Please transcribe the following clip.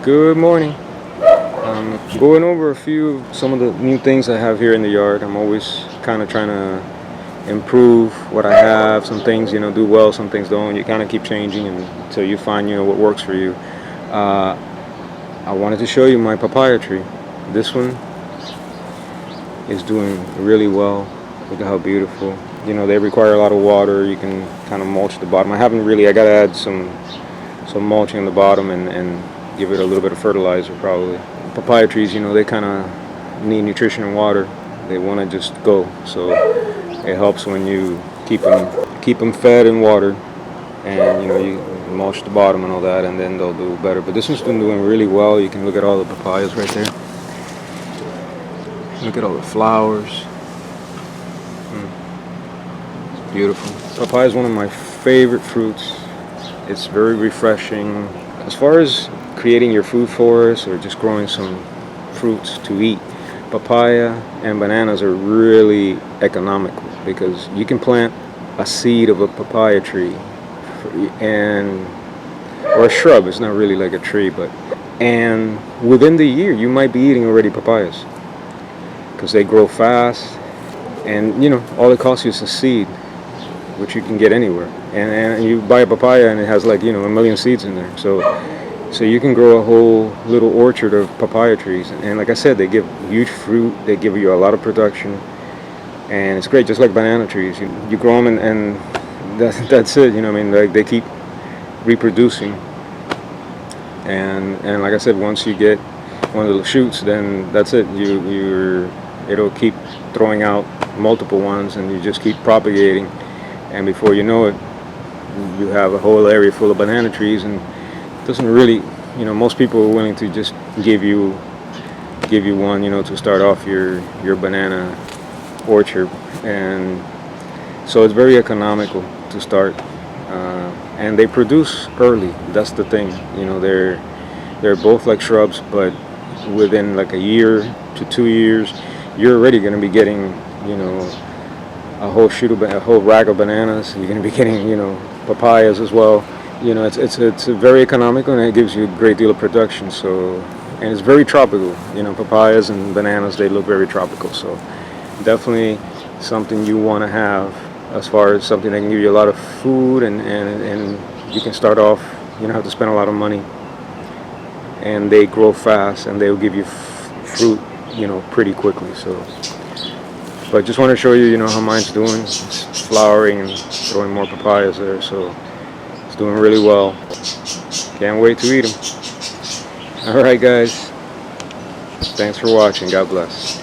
Good morning. Going over some of the new things I have here in the yard. I'm always kind of trying to improve what I have. Some things, do well, some things don't. You kind of keep changing until you find, what works for you. Uh, I wanted to show you my papaya tree. This one is doing really well. Look at how beautiful. They require a lot of water. You can kind of mulch the bottom. I got to add some mulching on the bottom and give it a little bit of fertilizer probably. Papaya trees, they kind of need nutrition and water. They want to just go. So it helps when you keep them fed and watered, and you mulch the bottom and all that, and then they'll do better. But this one's been doing really well. You can look at all the papayas right there. Look at all the flowers. It's beautiful. Papaya is one of my favorite fruits. It's very refreshing. As far as creating your food forest or just growing some fruits to eat, papaya and bananas are really economical because you can plant a seed of a papaya tree or a shrub. It's not really like a tree, and within the year you might be eating already papayas because they grow fast, and all it costs you is a seed, which you can get anywhere, and you buy a papaya and it has like a million seeds in there, so you can grow a whole little orchard of papaya trees. And like I said, they give huge fruit, they give you a lot of production, and it's great, just like banana trees. You grow them and that's it. Like they keep reproducing, and like I said, once you get one of the shoots, then that's it. It'll keep throwing out multiple ones, and you just keep propagating, and before you know it, you have a whole area full of banana trees. And doesn't really, most people are willing to just give you one, to start off your banana orchard, and so it's very economical to start, and they produce early. That's the thing, they're both like shrubs, but within like a year to 2 years, you're already going to be getting, a whole rack of bananas. You're going to be getting, papayas as well. It's very economical, and it gives you a great deal of production. So, and it's very tropical. Papayas and bananas, they look very tropical. So definitely something you want to have, as far as something that can give you a lot of food, and you can start off. You don't have to spend a lot of money, and they grow fast, and they'll give you fruit, pretty quickly. So, but just want to show you, how mine's doing. It's flowering and throwing more papayas there. So doing really well. Can't wait to eat them. All right, guys. Thanks for watching. God bless.